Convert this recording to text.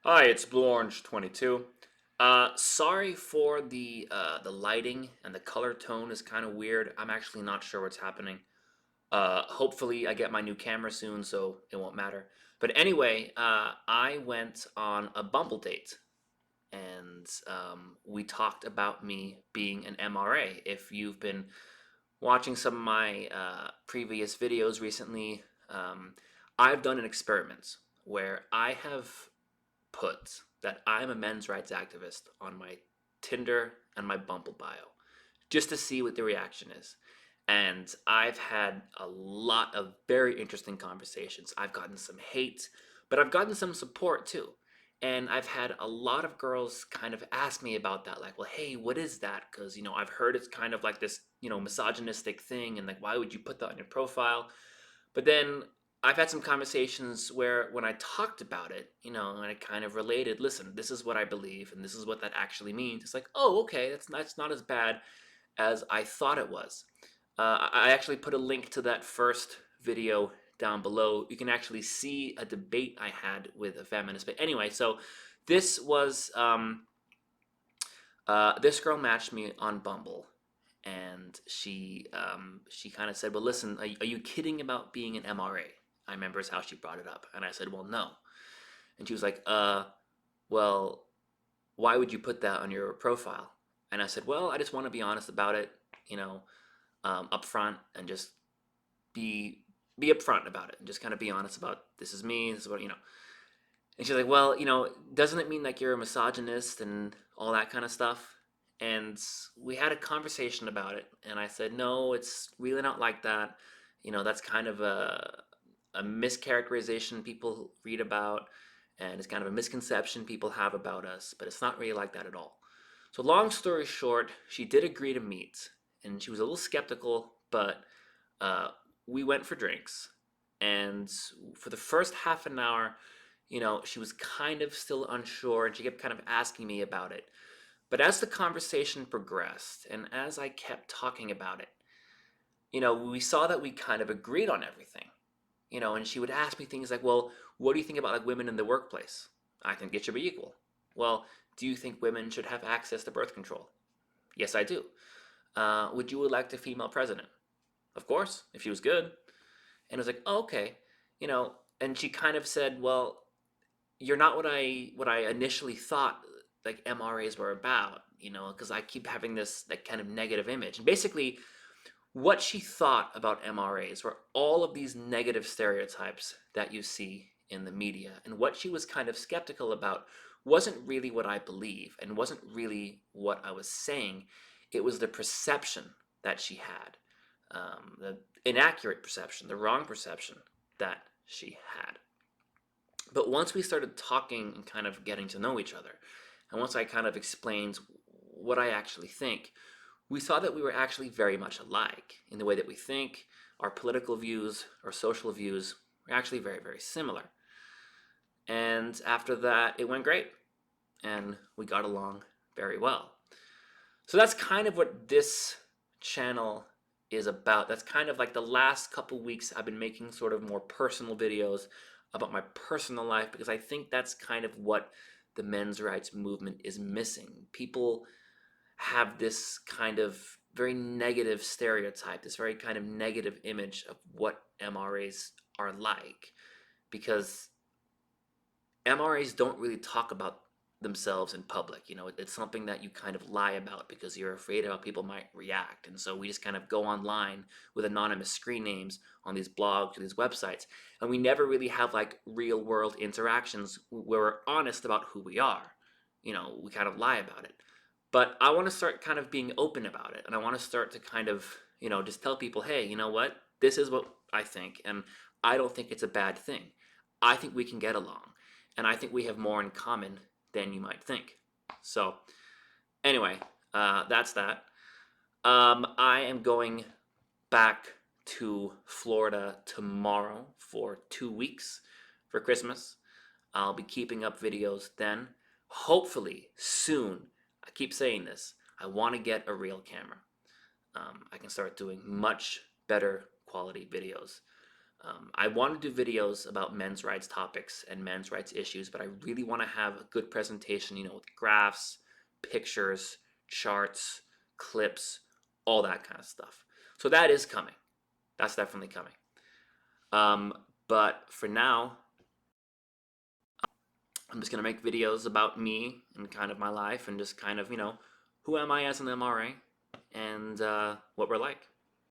Hi, it's Blue Orange 22. Sorry for the lighting and the color tone is kind of weird. I'm actually not sure what's happening. Hopefully I get my new camera soon, so it won't matter. But anyway, I went on a Bumble date, and we talked about me being an MRA. If you've been watching some of my previous videos recently, I've done an experiment where I have put that I'm a men's rights activist on my Tinder and my Bumble bio just to see what the reaction is. And I've had a lot of very interesting conversations. I've gotten some hate, but I've gotten some support too. And I've had a lot of girls kind of ask me about that, like, well, hey, what is that? Because, I've heard it's kind of like this, misogynistic thing. And like, why would you put that on your profile? But then I've had some conversations where when I talked about it, and I kind of related, listen, this is what I believe and this is what that actually means. It's like, oh, okay, that's not as bad as I thought it was. I actually put a link to that first video down below. You can actually see a debate I had with a feminist. But anyway, so this was this girl matched me on Bumble, and she kind of said, "Well, listen, are you kidding about being an MRA?" I remember is how she brought it up, and I said, "Well, no." And she was like, well, why would you put that on your profile?" And I said, "Well, I just want to be honest about it, you know, up front, and just be be upfront about it, and just kind of be honest about this is me, this is what." And she's like, "Well, doesn't it mean like you're a misogynist and all that kind of stuff?" And we had a conversation about it, and I said, "No, it's really not like that. That's kind of a mischaracterization people read about, and it's kind of a misconception people have about us, but it's not really like that at all." So, long story short, she did agree to meet, and she was a little skeptical, but uh, we went for drinks, and for the first half an hour, she was kind of still unsure, and she kept kind of asking me about it. But as the conversation progressed, and as I kept talking about it, we saw that we kind of agreed on everything. And she would ask me things like, well, what do you think about like women in the workplace? I think it should be equal. Well, do you think women should have access to birth control? Yes, I do. Would you elect a female president? Of course, if she was good. And I was like, oh, okay. And she kind of said, well, you're not what I initially thought like MRAs were about, because I keep having this like kind of negative image. And basically what she thought about MRAs were all of these negative stereotypes that you see in the media. And what she was kind of skeptical about wasn't really what I believe and wasn't really what I was saying. It was the perception that she had, the inaccurate perception, the wrong perception that she had. But once we started talking and kind of getting to know each other, and once I kind of explained what I actually think, we saw that we were actually very much alike in the way that we think, our political views, our social views were actually very, very similar. And after that, it went great, and we got along very well. So that's kind of what this channel is about. That's kind of like the last couple weeks I've been making sort of more personal videos about my personal life, because I think that's kind of what the men's rights movement is missing. People have this kind of very negative stereotype, this very kind of negative image of what MRAs are like, because MRAs don't really talk about themselves in public. It's something that you kind of lie about because you're afraid of how people might react. And so we just kind of go online with anonymous screen names on these blogs or these websites. And we never really have like real world interactions where we're honest about who we are. We kind of lie about it. But I want to start kind of being open about it. And I want to start to kind of, just tell people, hey, you know what? This is what I think. And I don't think it's a bad thing. I think we can get along. And I think we have more in common than you might think. So, anyway, that's that. I am going back to Florida tomorrow for 2 weeks for Christmas. I'll be keeping up videos then. Hopefully, soon. I keep saying this. I want to get a real camera. I can start doing much better quality videos. I want to do videos about men's rights topics and men's rights issues, but I really want to have a good presentation, you know, with graphs, pictures, charts, clips, all that kind of stuff. So that is coming. That's definitely coming. Um, but for now, I'm just gonna make videos about me and kind of my life and just kind of, you know, who am I as an MRA and what we're like.